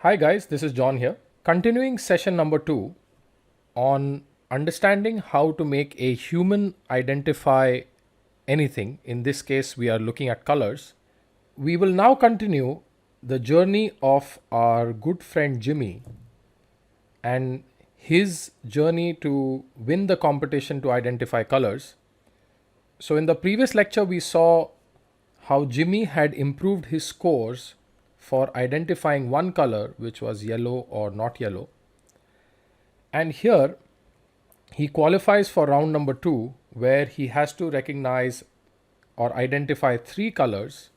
Hi guys, this is John here. Continuing session number 2 on understanding how to make a human identify anything. In this case, we are looking at colors. We will now continue the journey of our good friend Jimmy and his journey to win the competition to identify colors. So, in the previous lecture, we saw how Jimmy had improved his scores for identifying one color, which was yellow or not yellow. And here he qualifies for round number 2, where he has to recognize or identify 3 colors.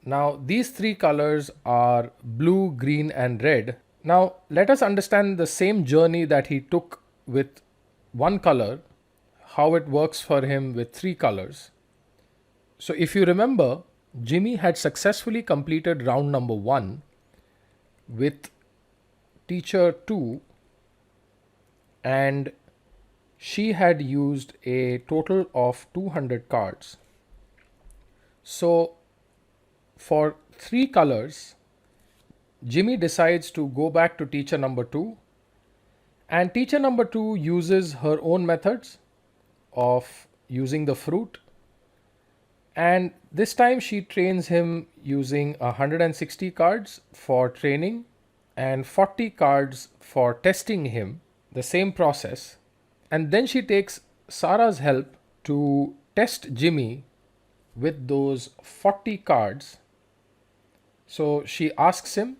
Now, these 3 colors are blue, green, and red. Now, let us understand the same journey that he took with one color, how it works for him with 3 colors. So, if you remember, Jimmy had successfully completed round number 1 with teacher 2, and she had used a total of 200 cards. So, for 3 colors, Jimmy decides to go back to teacher number 2, and teacher number 2 uses her own methods of using the fruit, and this time she trains him using 160 cards for training and 40 cards for testing him, the same process. And then she takes Sarah's help to test Jimmy with those 40 cards. So she asks him,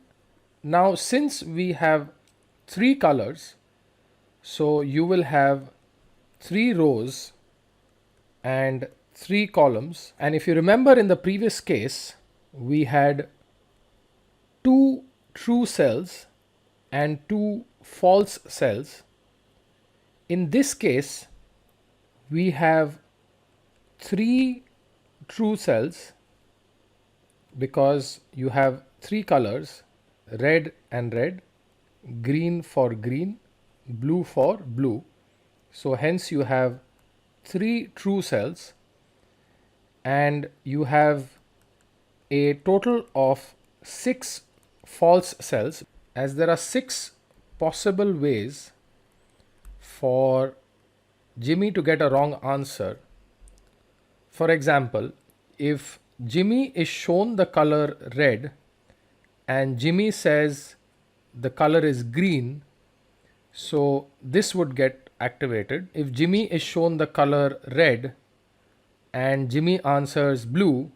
now since we have 3 colors, so you will have 3 rows and 3 columns. And if you remember, in the previous case, we had 2 true cells and 2 false cells. In this case, we have 3 true cells because you have 3 colors, red and red, green for green, blue for blue. So hence you have 3 true cells, and you have a total of 6 false cells, as there are 6 possible ways for Jimmy to get a wrong answer. For example, if Jimmy is shown the color red and Jimmy says the color is green, so this would get activated. If Jimmy is shown the color red and Jimmy answers blue,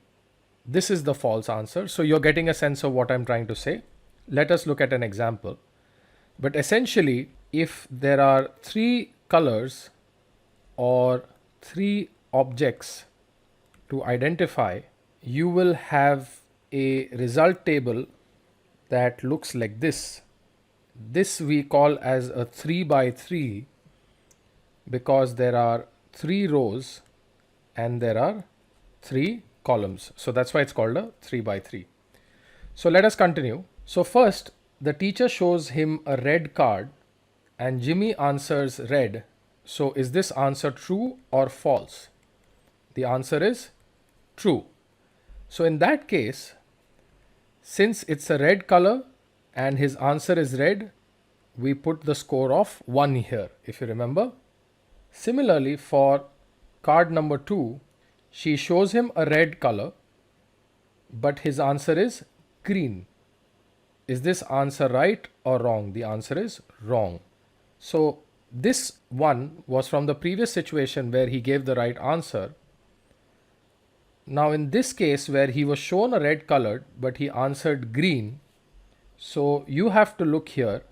this is the false answer. So you're getting a sense of what I'm trying to say. Let us look at an example. But essentially, if there are 3 colors or 3 objects to identify, you will have a result table that looks like this. This we call as a 3 by 3 because there are 3 rows and there are 3 columns. So that's why it's called a 3 by 3. So let us continue. So first, the teacher shows him a red card and Jimmy answers red. So is this answer true or false? The answer is true. So in that case, since it's a red color and his answer is red, we put the score of 1 here, if you remember. Similarly, for card number 2, she shows him a red color, but his answer is green. Is this answer right or wrong? The answer is wrong. So this one was from the previous situation where he gave the right answer. Now in this case where he was shown a red colored but he answered green, so you have to look here.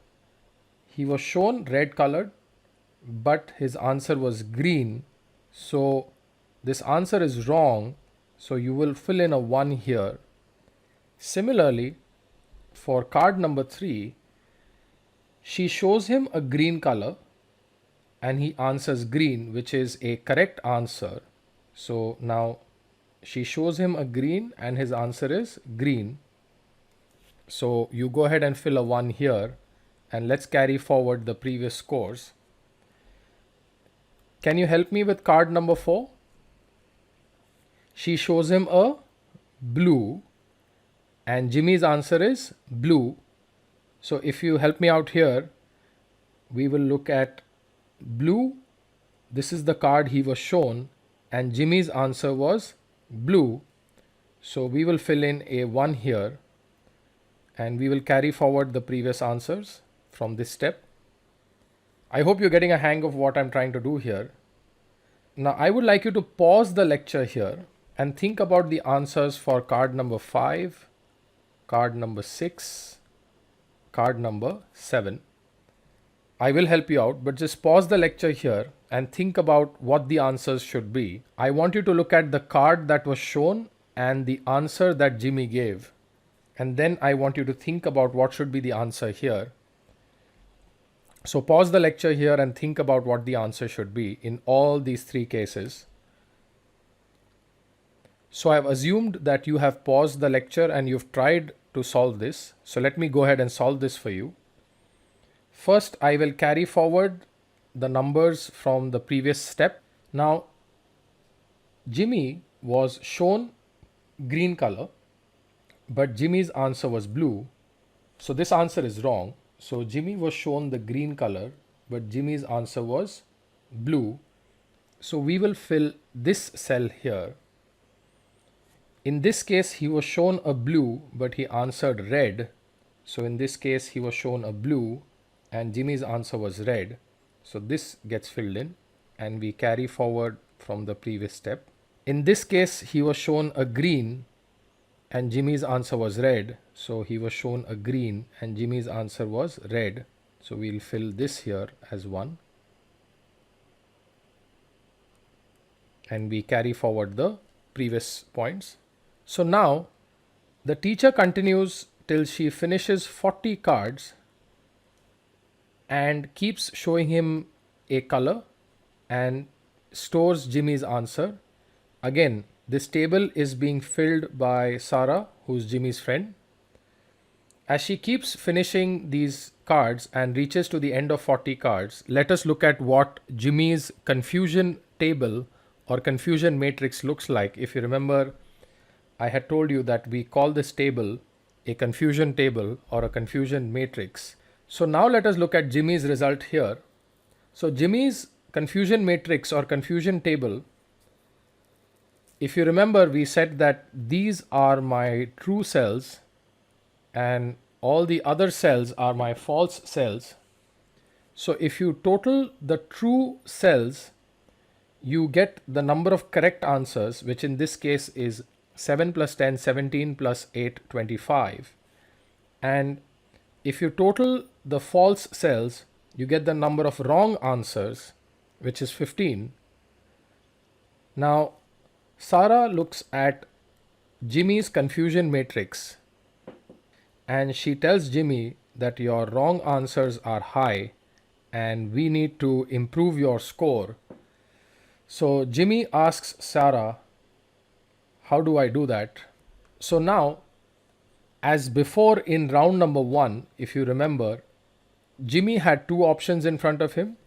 He was shown red colored but his answer was green, so this answer is wrong, so you will fill in a 1 here. Similarly, for card number 3, she shows him a green color and he answers green, which is a correct answer. So now she shows him a green and his answer is green. So you go ahead and fill a 1 here, and let's carry forward the previous scores. Can you help me with card number 4? She shows him a blue and Jimmy's answer is blue. So if you help me out here, we will look at blue. This is the card he was shown, and Jimmy's answer was blue. So we will fill in a 1 here, and we will carry forward the previous answers from this step. I hope you're getting a hang of what I'm trying to do here. Now I would like you to pause the lecture here and think about the answers for card number 5, card number 6, card number 7. I will help you out, but just pause the lecture here and think about what the answers should be. I want you to look at the card that was shown and the answer that Jimmy gave. And then I want you to think about what should be the answer here. So pause the lecture here and think about what the answer should be in all these 3 cases. So I've assumed that you have paused the lecture and you've tried to solve this. So let me go ahead and solve this for you. First, I will carry forward the numbers from the previous step. Now, Jimmy was shown green color, but Jimmy's answer was blue. So this answer is wrong. So Jimmy was shown the green color, but Jimmy's answer was blue. So we will fill this cell here. In this case, he was shown a blue, but he answered red. So in this case, he was shown a blue, and Jimmy's answer was red. So this gets filled in, and we carry forward from the previous step. In this case, he was shown a green, and Jimmy's answer was red. So he was shown a green, and Jimmy's answer was red. So we'll fill this here as 1. And we carry forward the previous points. So now the teacher continues till she finishes 40 cards and keeps showing him a color and stores Jimmy's answer. Again, this table is being filled by Sarah, who's Jimmy's friend. As she keeps finishing these cards and reaches to the end of 40 cards, let us look at what Jimmy's confusion table or confusion matrix looks like. If you remember, I had told you that we call this table a confusion table or a confusion matrix. So now let us look at Jimmy's result here. So Jimmy's confusion matrix or confusion table, if you remember, we said that these are my true cells and all the other cells are my false cells. So if you total the true cells, you get the number of correct answers, which in this case is 7 plus 10, 17 plus 8, 25. And if you total the false cells, you get the number of wrong answers, which is 15. Now, Sarah looks at Jimmy's confusion matrix and she tells Jimmy that your wrong answers are high and we need to improve your score. So Jimmy asks Sarah, how do I do that? So now, as before in round number 1, if you remember, Jimmy had 2 options in front of him.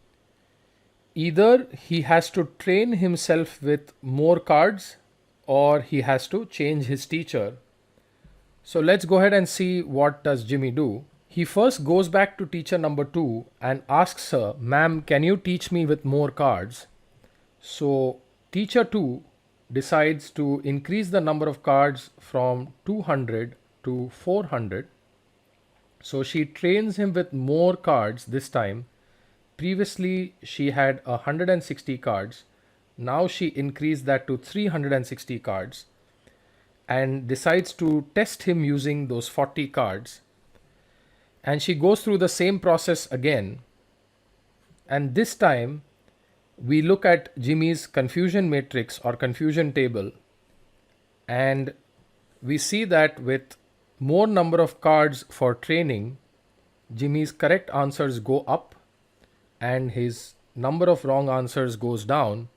Either he has to train himself with more cards or he has to change his teacher. So let's go ahead and see what does Jimmy do. He first goes back to teacher number 2 and asks her, "Ma'am, can you teach me with more cards?" So teacher 2 decides to increase the number of cards from 200 to 400. So she trains him with more cards this time. Previously she had 160 cards. Now she increased that to 360 cards and decides to test him using those 40 cards. And she goes through the same process again. And this time we look at Jimmy's confusion matrix or confusion table, and we see that with more number of cards for training, Jimmy's correct answers go up and his number of wrong answers goes down.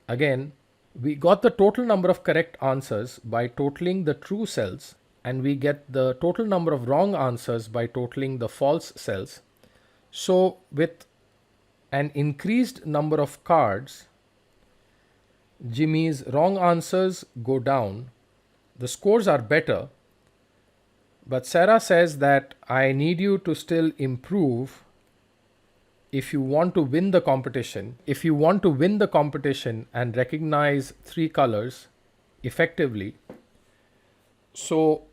Again, we got the total number of correct answers by totaling the true cells, and we get the total number of wrong answers by totaling the false cells. So with an increased number of cards, Jimmy's wrong answers go down. The scores are better, But Sarah says that I need you to still improve if you want to win the competition. If you want to win the competition and recognize three colors effectively. So,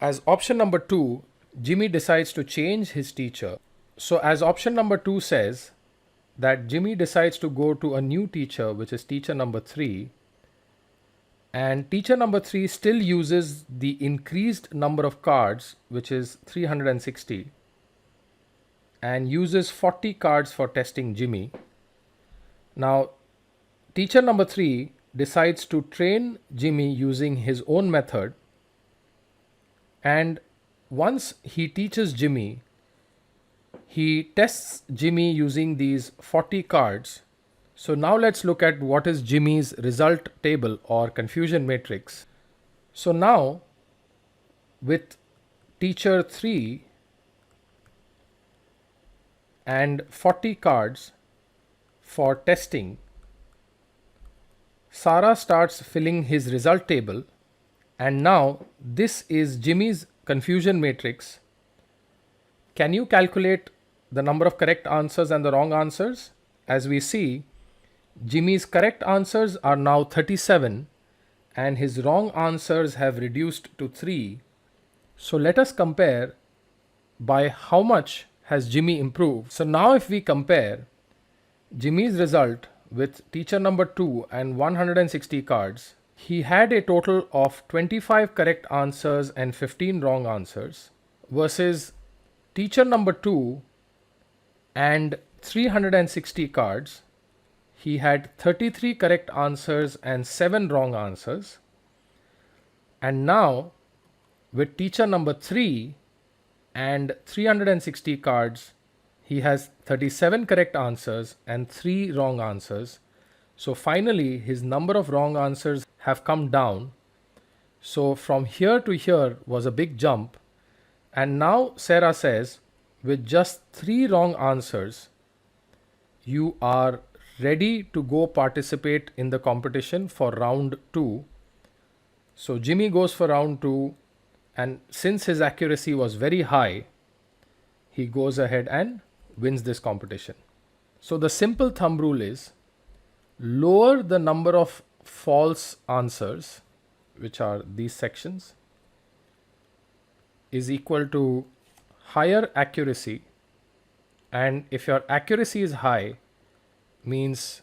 as option number 2, Jimmy decides to change his teacher. So, as option number 2 says, that Jimmy decides to go to a new teacher, which is teacher number 3, and teacher number 3 still uses the increased number of cards, which is 360, and uses 40 cards for testing Jimmy. Now, teacher number 3 decides to train Jimmy using his own method, and once he teaches Jimmy, he tests Jimmy using these 40 cards. So now let's look at what is Jimmy's result table or confusion matrix. So now with teacher 3 and 40 cards for testing, Sarah starts filling his result table, and now this is Jimmy's confusion matrix. Can you calculate the number of correct answers and the wrong answers? As we see, Jimmy's correct answers are now 37 and his wrong answers have reduced to 3. So let us compare by how much has Jimmy improved. So now if we compare Jimmy's result with teacher number 2 and 160 cards, he had a total of 25 correct answers and 15 wrong answers versus teacher number 2 and 360 cards, he had 33 correct answers and 7 wrong answers. And now with teacher number 3 and 360 cards, he has 37 correct answers and 3 wrong answers. So finally his number of wrong answers have come down. So from here to here was a big jump. And now Sarah says, with just 3 wrong answers, you are ready to go participate in the competition for round 2. So Jimmy goes for round 2, and since his accuracy was very high, he goes ahead and wins this competition. So the simple thumb rule is lower the number of false answers, which are these sections, is equal to higher accuracy, and if your accuracy is high, means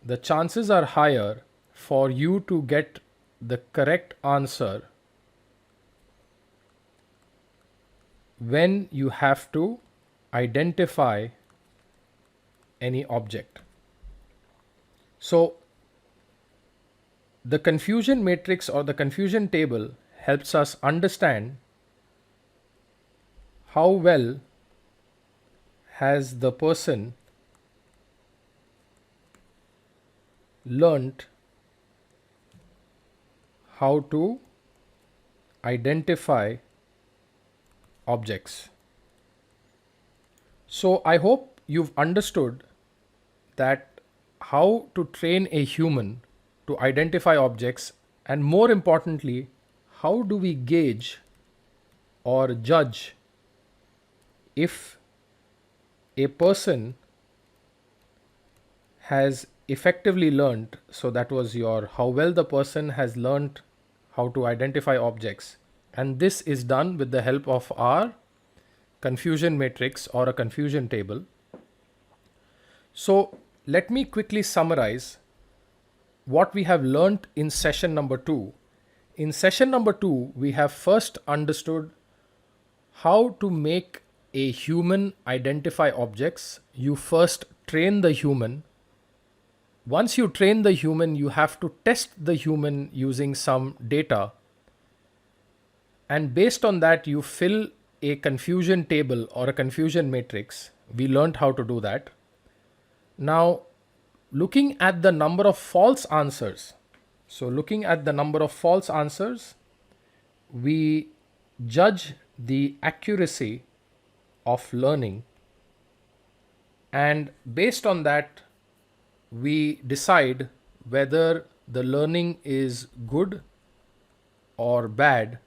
the chances are higher for you to get the correct answer when you have to identify any object. So the confusion matrix or the confusion table helps us understand how well has the person learnt how to identify objects. So I hope you've understood that how to train a human to identify objects, and more importantly, how do we gauge or judge if a person has effectively learnt. So that was your how well the person has learnt how to identify objects, and this is done with the help of our confusion matrix or a confusion table. So let me quickly summarize what we have learnt in session number 2. In session number 2, we have first understood how to make a human identify objects. You first train the human. Once you train the human, you have to test the human using some data. And based on that, you fill a confusion table or a confusion matrix. We learned how to do that. Now, looking at the number of false answers. So looking at the number of false answers, we judge the accuracy of learning, and based on that we decide whether the learning is good or bad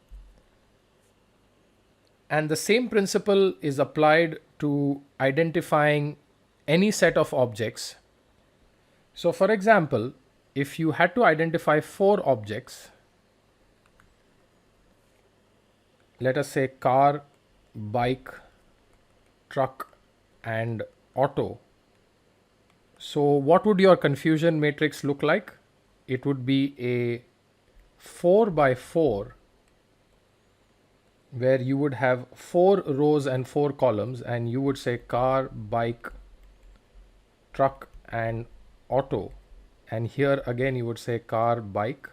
And the same principle is applied to identifying any set of objects. So, for example, if you had to identify 4 objects, let us say car, bike, truck, and auto. So, what would your confusion matrix look like? It would be a 4 by 4 where you would have 4 rows and 4 columns, and you would say car, bike, truck, and auto. And here again you would say car, bike,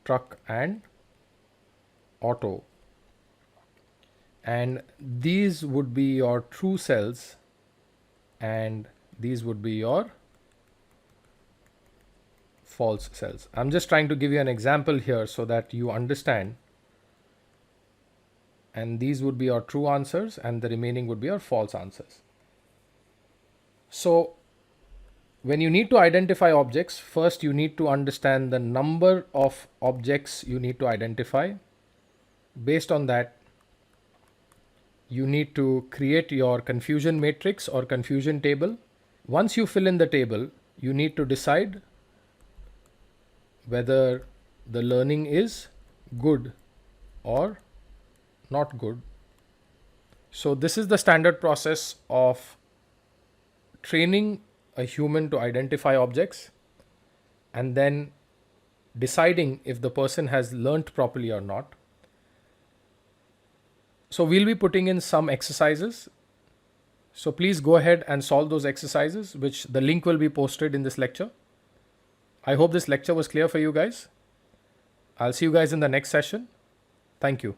truck, and auto. And these would be your true cells, and these would be your false cells. I'm just trying to give you an example here so that you understand. And these would be your true answers, and the remaining would be your false answers. So when you need to identify objects, first you need to understand the number of objects you need to identify. Based on that, you need to create your confusion matrix or confusion table. Once you fill in the table, you need to decide whether the learning is good or not good. So this is the standard process of training a human to identify objects and then deciding if the person has learnt properly or not. So we'll be putting in some exercises. So please go ahead and solve those exercises, which the link will be posted in this lecture. I hope this lecture was clear for you guys. I'll see you guys in the next session. Thank you.